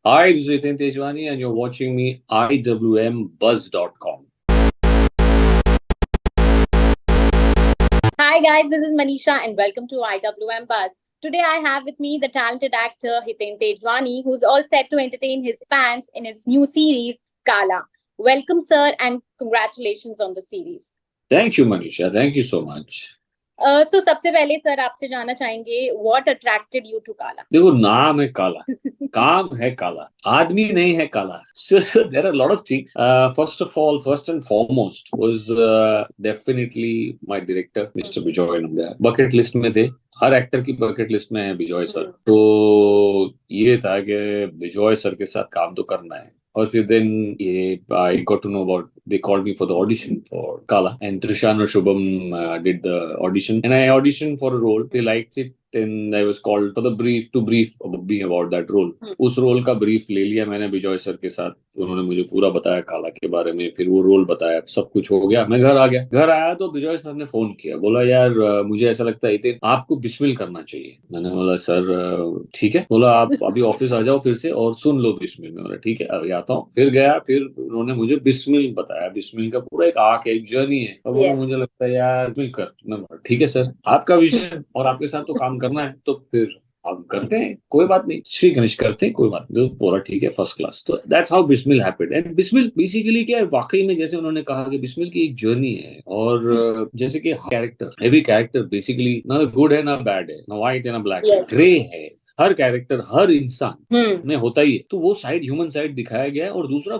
Hi, this is Hiten Tejwani, and you're watching me IWMBuzz.com. Hi guys, this is Manisha and welcome to IWM Buzz. Today I have with me the talented actor Hiten Tejwani, who's all set to entertain his fans in its new series, Kala. Welcome sir and congratulations on the series. Thank you, Manisha. Thank you so much. So सबसे पहले sir आपसे जानना चाहेंगे what attracted you to Kala? देखो, नाम है काला, काम है काला, आदमी नहीं है काला. So there are a lot of things. First of all, first and foremost was definitely my director, Mr. Bijoy Nambiar. Bucket list में थे. हर एक्टर की बकेट लिस्ट में है बिजॉय सर. तो ये था कि बिजॉय सर के साथ काम तो करना है. और फिर देन ये I got to know about they called me for the audition for Kala, and Trishan or Shubham did the audition, and I auditioned for a role. They liked it, and I was called for the brief me about that role. उस role का brief ले लिया मैंने Bijoy sir के साथ. उन्होंने मुझे पूरा बताया काला के बारे में, फिर वो रोल बताया, सब कुछ हो गया. मैं घर आ गया. घर आया तो बिजॉय सर ने फोन किया, बोला यार मुझे ऐसा लगता है आपको बिस्मिल करना चाहिए. मैंने बोला सर ठीक है. बोला आप अभी ऑफिस आ जाओ फिर से और सुन लो बिस्मिल. मैं बोला ठीक है अभी आता हूँ. फिर गया, फिर उन्होंने मुझे बिस्मिल बताया. बिस्मिल का पूरा एक आर्क है, एक जर्नी है. और बोला मुझे लगता है यार बिस्मिल कर. मैं बोला ठीक है सर, आपका विषय और आपके साथ तो काम करना है, तो फिर हम करते हैं, कोई बात नहीं, श्री गणेश करते हैं, कोई बात नहीं. तो पूरा ठीक है, फर्स्ट क्लास. तो that's how Bismil happened. And Bismil basically क्या है, वाकई में जैसे उन्होंने कहा कि बिस्मिल की एक जर्नी है. और जैसे कि कैरेक्टर, एवरी कैरेक्टर बेसिकली ना गुड है ना बैड है, ना व्हाइट है ना ब्लैक है, ग्रे है. हर कैरेक्टर, हर इंसान में होता ही है. तो वो साइड, ह्यूमन साइड दिखाया गया है. और दूसरा,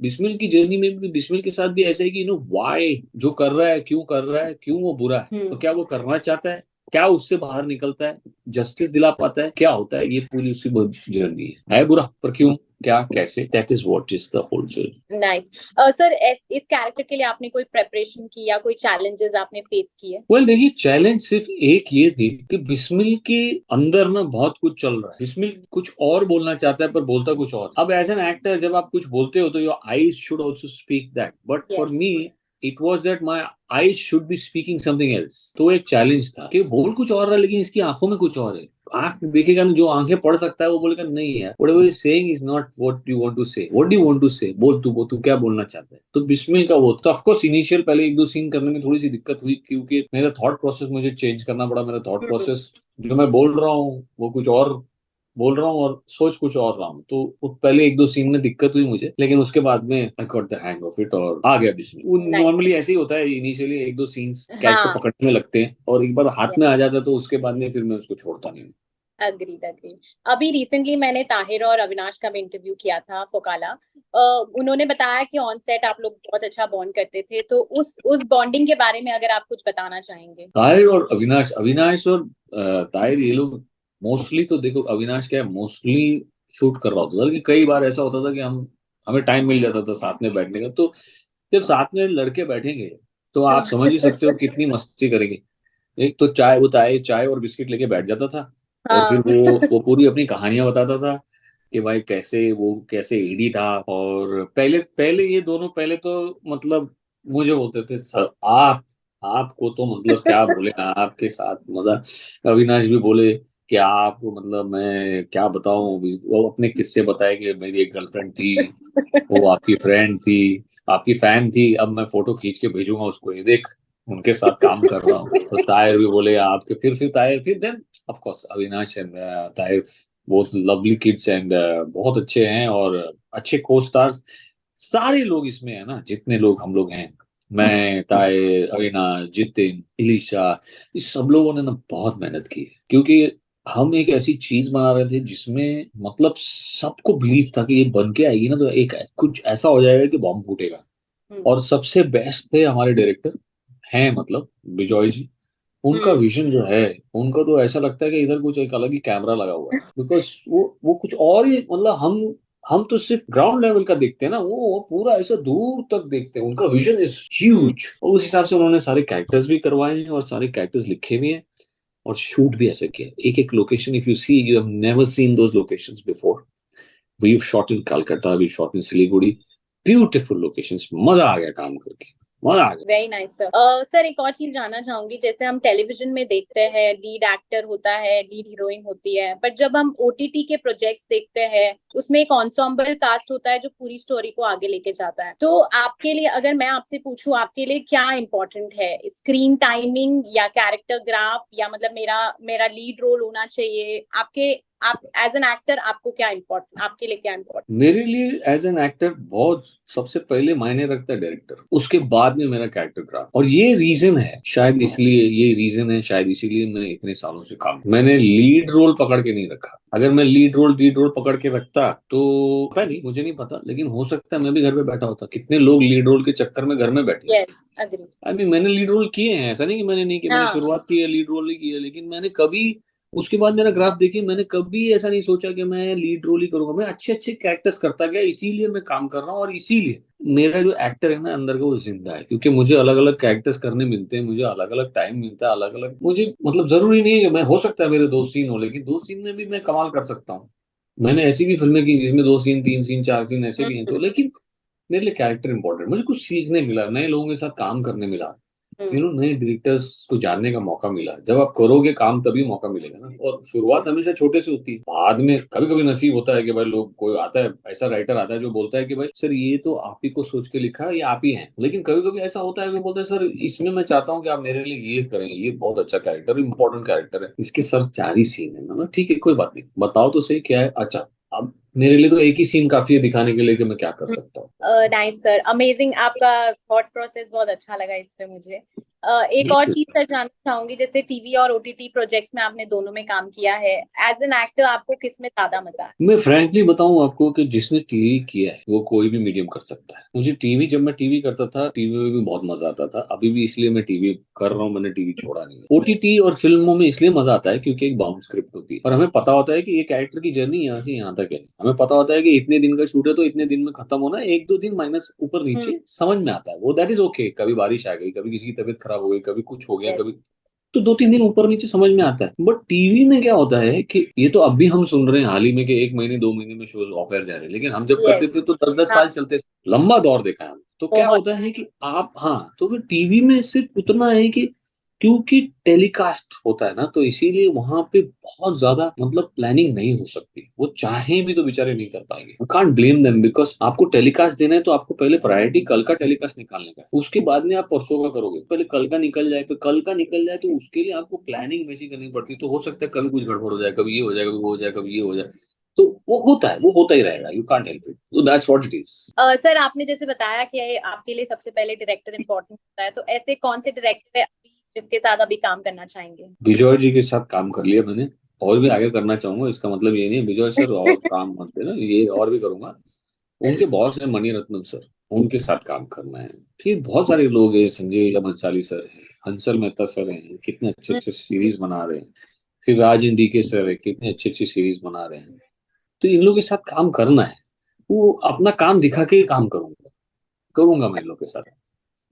बिस्मिल की जर्नी में भी, बिस्मिल के साथ भी ऐसा है कि व्हाई जो कर रहा है, क्यों कर रहा है, क्यों वो बुरा है, तो क्या वो करना चाहता है, क्या उससे बाहर निकलता है, जस्टिस दिला पाता है, क्या होता है, ये पूरी उसकी जर्नी है बुरा पर क्यों, क्या, कैसे. That is what is the whole journey. Nice. Sir इस कैरेक्टर के लिए आपने कोई प्रेपरेशन की या कोई चैलेंजेस आपने फेस किए? वेल देखिए, चैलेंज सिर्फ एक ये थी कि बिस्मिल के अंदर ना बहुत कुछ चल रहा है. बिस्मिल कुछ और बोलना चाहता है पर बोलता कुछ और. अब एज एन एक्टर जब आप कुछ बोलते हो तो your eyes should also speak that, but for me it was that my eyes should be speaking something else. तो एक चैलेंज था कि बोल कुछ और रहा है लेकिन इसकी आंखों में कुछ और है. आंख देखेगा ना, जो आंखें पढ़ सकता है वो बोलेगा नहीं है, whatever he saying is not what you want to say. What do you want to say, बोल तू क्या बोलना चाहता है. तो बिस्मिल का वो तो ऑफ कोर्स इनिशियल पहले एक दो सीन करने में थोड़ी सी दिक्कत हुई, क्योंकि मेरा थॉट प्रोसेस मुझे चेंज करना पड़ा. मेरा थॉट प्रोसेस, जो मैं बोल रहा हूँ वो कुछ और बोल रहा हूँ और सोच कुछ और रहा हूँ. तो पहले एक दो सीन में दिक्कत हुई मुझे, लेकिन उसके बाद में I got the hang of it और आ गया बिस्मिल. नॉर्मली ऐसे ही होता है, इनिशियली एक दो सीन्स कैरेक्टर पकड़ने में लगते हैं और एक बार हाथ में आ जाता है तो उसके बाद में फिर मैं उसको छोड़ता नहीं. अग्रीड. अभी रिसेंटली मैंने ताहिर और अविनाश का भी इंटरव्यू किया था फोकाला. उन्होंने बताया कि ऑन सेट आप लोग बहुत अच्छा बॉन्ड करते थे. तो उस बॉन्डिंग के बारे में अगर आप कुछ बताना चाहेंगे. ताहिर और अविनाश और ताहिर, ये लोग मोस्टली, तो देखो अविनाश क्या है, मोस्टली शूट कर रहा होता था. लेकिन कई बार ऐसा होता था कि हमें टाइम मिल जाता था साथ में बैठने का. तो जब साथ में लड़के बैठेंगे तो आप समझ ही सकते हो कितनी मस्ती करेंगे. एक तो चाय और बिस्किट लेके बैठ जाता था. और फिर वो पूरी अपनी कहानियां बताता था कि भाई कैसे ईडी था. और पहले पहले ये दोनों, पहले तो मतलब मुझे बोलते थे सर आपको तो मतलब क्या बोले आपके साथ मजा. अविनाश भी बोले कि आपको मतलब मैं क्या बताऊं. वो अपने किस्से बताए कि मेरी एक गर्लफ्रेंड थी, वो आपकी फ्रेंड थी, आपकी फैन थी, अब मैं फोटो खींच के भेजूंगा उसको, ये देख उनके साथ काम कर रहा हूँ. तो ताहिर भी बोले आपके, फिर ताहिर, फिर then of course Avinash and Tahir, बहुत लवली किड्स एंड बहुत अच्छे हैं और अच्छे को स्टार्स. सारे लोग इसमें है ना, जितने लोग हम लोग हैं, मैं, ताहिर, अविनाश, जितिन, इलिशा, इस सब लोगों ने ना बहुत मेहनत की है. क्योंकि हम एक ऐसी चीज बना रहे थे जिसमें मतलब सबको बिलीव था कि ये बन के आएगी ना तो एक कुछ ऐसा हो जाएगा कि बॉम्ब फूटेगा. और सबसे बेस्ट थे हमारे डायरेक्टर हैं, मतलब बिजॉय जी. उनका विजन जो है, उनका तो ऐसा लगता है कि इधर कुछ एक अलग ही कैमरा लगा हुआ है. बिकॉज वो कुछ और ही, मतलब हम तो सिर्फ ग्राउंड लेवल का देखते हैं ना, वो पूरा ऐसा दूर तक देखते हैं. उनका विजन इज ह्यूज. और उस हिसाब से उन्होंने सारे कैरेक्टर्स भी करवाए हैं और सारे कैरेक्टर्स लिखे भी हैं और शूट भी ऐसे किया. एक एक location, if you see, you have never seen those locations before. We have shot in Calcutta, we shot in Siliguri, beautiful locations. मजा आ गया काम करके. मजा आ गया। Very nice sir. सर एक और चीज जानना चाहूंगी, जैसे हम टेलीविजन में देखते हैं लीड एक्टर होता है, लीड हीरोइन होती है, बट जब हम ओटीटी के प्रोजेक्ट्स देखते हैं उसमें एक ensemble कास्ट होता है जो पूरी स्टोरी को आगे लेके जाता है। तो आपके लिए अगर मैं आपसे पूछूं, आपके लिए क्या इंपॉर्टेंट है, स्क्रीन टाइमिंग या कैरेक्टर ग्राफ, या मतलब मेरा मेरा लीड रोल होना चाहिए आपके, आप एज एन एक्टर आपको क्या इम्पोर्टेंट, आपके लिए क्या इम्पोर्टेंट? मेरे लिए एज एन एक्टर बहुत सबसे पहले मायने रखता है डायरेक्टर, उसके बाद में मेरा कैरेक्टर ग्राफ। और ये रीजन है, शायद इसलिए ये रीजन है, शायद इसीलिए मैं इतने सालों से काम, मैंने लीड रोल पकड़ के नहीं रखा। अगर मैं लीड रोल पकड़ के रखता तो पता नहीं, मुझे नहीं पता, लेकिन हो सकता है मैं भी घर पे बैठा होता। कितने लोग लीड रोल के चक्कर में घर में बैठे। Yes, agree. आई मीन मैंने लीड रोल किए हैं, ऐसा नहीं कि मैंने नहीं, कि मैंने हाँ। शुरुआत की है लीड रोल नहीं की है, लेकिन मैंने कभी उसके बाद मेरा ग्राफ देखिए, मैंने कभी ऐसा नहीं सोचा कि मैं लीड रोल ही करूंगा। मैं अच्छे अच्छे कैरेक्टर्स करता गया, इसीलिए मैं काम कर रहा हूँ, और इसीलिए मेरा जो एक्टर है ना अंदर का, वो जिंदा है, क्योंकि मुझे अलग अलग कैरेक्टर्स करने मिलते हैं, मुझे अलग अलग टाइम मिलता है, अलग अलग मुझे मतलब जरूरी नहीं है कि मैं, हो सकता है मेरे 2 सीन हो, लेकिन 2 सीन में भी मैं कमाल कर सकता हूँ। मैंने ऐसी भी फिल्में की जिसमें 2 सीन 3 सीन 4 सीन ऐसे भी हैं, तो लेकिन मेरे लिए कैरेक्टर इंपॉर्टेंट। मुझे कुछ सीखने मिला, नए लोगों के साथ काम करने मिला, नए डायरेक्टर्स को जानने का मौका मिला। जब आप करोगे काम तभी मौका मिलेगा ना। और शुरुआत हमेशा छोटे से होती है, बाद में कभी कभी नसीब होता है कि भाई लोग, कोई आता है ऐसा राइटर आता है जो बोलता है कि भाई सर ये तो आप ही को सोच के लिखा है, ये आप ही हैं। लेकिन कभी कभी ऐसा होता है कि बोलते हैं सर इसमें मैं चाहता हूँ कि आप मेरे लिए ये करें, ये बहुत अच्छा कैरेक्टर, इंपॉर्टेंट कैरेक्टर है, इसके सर 4 ही सीन है ना। ठीक है कोई बात नहीं, बताओ तो सही क्या है। अच्छा, अब मेरे लिए तो एक ही सीन काफी है दिखाने के लिए कि मैं क्या कर सकता हूँ। नाइस सर, अमेजिंग, आपका थॉट प्रोसेस बहुत अच्छा लगा इस पे मुझे। एक और बिल्कुल। चीज सर जानना चाहूंगी, जैसे टीवी और ओटीटी प्रोजेक्ट्स में आपने दोनों में काम किया है, एज एन एक्टर आपको किस में ज्यादा मजा है? मैं फ्रैंकली बताऊं आपको कि जिसने टीवी किया है वो कोई भी मीडियम कर सकता है। मुझे टीवी, जब मैं टीवी करता था, टीवी में भी बहुत मजा आता था, अभी भी इसलिए मैं टीवी कर रहा हूँ, मैंने टीवी छोड़ा नहीं। ओटीटी और फिल्मों में इसलिए मजा आता है क्योंकि एक बाउंड स्क्रिप्ट होती है, और हमें पता होता है कि ये कैरेक्टर की जर्नी यहाँ से यहाँ तक है। हमें पता होता है कि इतने दिन का शूट है तो इतने दिन में खत्म होना है, 1-2 दिन माइनस ऊपर हम्म। नीचे समझ में आता है, वो दैट इज ओके। कभी बारिश आ गई, कभी किसी की तबीयत खराब हो गई, कभी कुछ हो गया, यस। कभी, तो 2-3 दिन ऊपर नीचे समझ में आता है। बट टीवी में क्या होता है कि ये तो अब भी हम सुन रहे हैं हाल ही में कि 1 महीने 2 महीने में शोज ऑफ एयर जा रहे हैं, लेकिन हम जब करते थे यस। तो 10-10 साल हाँ। चलते, लंबा दौर देखा है हम। तो क्या बहुत। होता है कि आप, हाँ, तो फिर टीवी में सिर्फ उतना है कि क्योंकि टेलीकास्ट होता है ना, तो इसीलिए वहां पे बहुत ज्यादा मतलब प्लानिंग नहीं हो सकती। वो चाहे भी तो बेचारे नहीं कर पाएंगे, you can't blame them, because आपको टेलीकास्ट देना है तो आपको पहले प्रायोरिटी कल का टेलीकास्ट निकालने का है, उसके बाद में आप परसों का करोगे। पहले कल का निकल जाए, फिर कल का निकल जाए, तो उसके लिए आपको प्लानिंग वैसी करनी पड़ती है। तो हो सकता है कभी कुछ गड़बड़ हो जाए, कभी ये हो जाए, कभी वो हो जाए, कभी ये हो जाए, तो वो होता है, वो होता ही रहेगा, यू कांट हेल्प इट, तो that's what it is. Sir आपने जैसे बताया कि आपके लिए सबसे पहले डायरेक्टर इम्पोर्टेंट होता है, तो ऐसे कौन से डायरेक्टर है अभी जिसके साथ अभी काम करना चाहेंगे? विजय जी के साथ काम कर लिया मैंने, और भी आगे करना चाहूंगा। इसका मतलब ये नहीं है विजय सर और काम मत देना, ये और भी करूंगा। उनके बॉस है मणिरत्नम सर, उनके साथ काम करना है। फिर बहुत सारे लोग हैं, संजय भंसाली सर हैं, हंसल मेहता सर हैं, कितने अच्छे अच्छे सीरीज बना रहे हैं। फिर राज इंडिके सर है, कितने अच्छी अच्छी सीरीज बना रहे हैं। तो इन लोगों के साथ काम करना है, वो अपना काम दिखा के ही काम करूंगा, करूंगा मैं इन लोगों के साथ।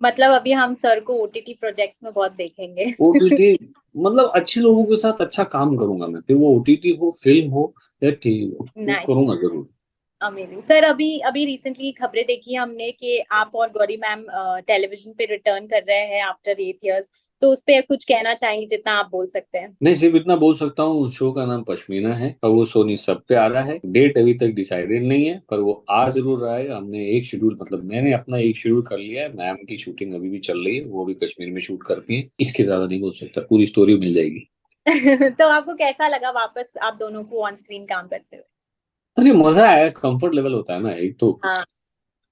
मतलब अभी हम सर को ओटीटी प्रोजेक्ट्स में बहुत देखेंगे। ओटीटी मतलब अच्छे लोगों के साथ अच्छा काम करूंगा मैं, फिर वो ओटीटी हो, फिल्म हो या टीवी हो, वो नाइस। करूंगा जरूर। अमेजिंग सर, अभी अभी रिसेंटली खबरें देखी हमने कि आप और गौरी मैम टेलीविजन पे रिटर्न कर रहे हैं आफ्टर 8 इयर्स, तो उस पे कुछ कहना चाहेंगे जितना आप बोल सकते हैं? नहीं, सिर्फ इतना बोल सकता हूँ, उस शो का नाम पश्मीना है और वो सोनी सब पे आ रहा है। डेट अभी तक डिसाइडेड नहीं है, पर वो आ जरूर रहा है। हमने एक शेड्यूल, मतलब मैंने अपना एक शेड्यूल कर लिया है। मैम की शूटिंग अभी भी चल रही है, वो भी कश्मीर में शूट करती है। इसके ज्यादा नहीं बोल सकता, पूरी स्टोरी मिल जाएगी। तो आपको कैसा लगा वापस आप दोनों को ऑन स्क्रीन काम करते हुए? अरे मजा आया, कंफर्ट लेवल होता है ना एक हाँ।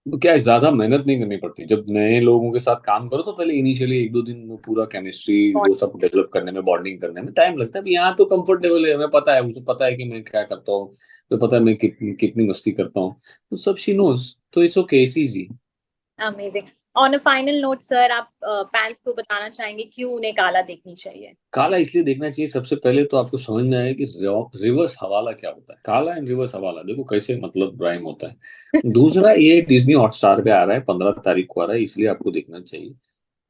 तो क्या है, ज्यादा मेहनत नहीं करनी पड़ती। जब नए लोगों के साथ काम करो तो पहले इनिशियली 1-2 दिन वो पूरा केमिस्ट्री वो सब डेवलप करने में, बॉन्डिंग करने में टाइम लगता है। अब यहाँ तो कंफर्टेबल है, हमें पता है, उसे पता है कि मैं क्या करता हूँ, तो पता है मैं कितनी मस्ती करता हूँ, तो सब शी नोज, तो it's okay, it's easy. Amazing. On a final note sir, आप फैंस को बताना चाहेंगे क्यों उन्हें काला देखनी चाहिए? काला इसलिए देखना चाहिए, सबसे पहले तो आपको समझ में आए कि रिवर्स हवाला क्या होता है। काला एंड रिवर्स हवाला देखो कैसे मतलब राइम होता है। दूसरा, ये डिज्नी हॉटस्टार पे आ रहा है, 15 तारीख को आ रहा है, इसलिए आपको देखना चाहिए।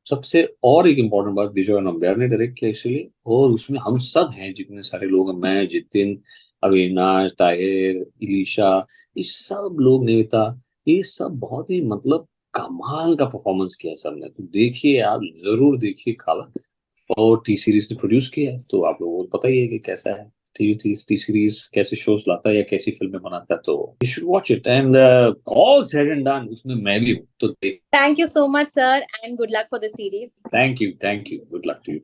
सबसे और एक इम्पॉर्टेंट बात, विजय नंबियार ने डायरेक्ट किया इसलिए, और उसमें हम सब हैं, जितने सारे लोग हैं, मैं, जितिन, अविनाश, ताहिर, इलीशा, ये सब लोग, नेता, ये सब बहुत ही मतलब कमाल का परफॉर्मेंस किया सबने, तो देखिए, आप जरूर देखिए काला। और टी सीरीज ने प्रोड्यूस किया है, तो आप लोगों को पता ही है कि कैसा है टी सीरीज, कैसे शोज लाता है या कैसी फिल्में बनाता है, तो you should watch it. And all said and done, उसमें मैं भी हूँ, तो देख। Thank you so much, sir, and good luck for the series. Thank you, good luck to you.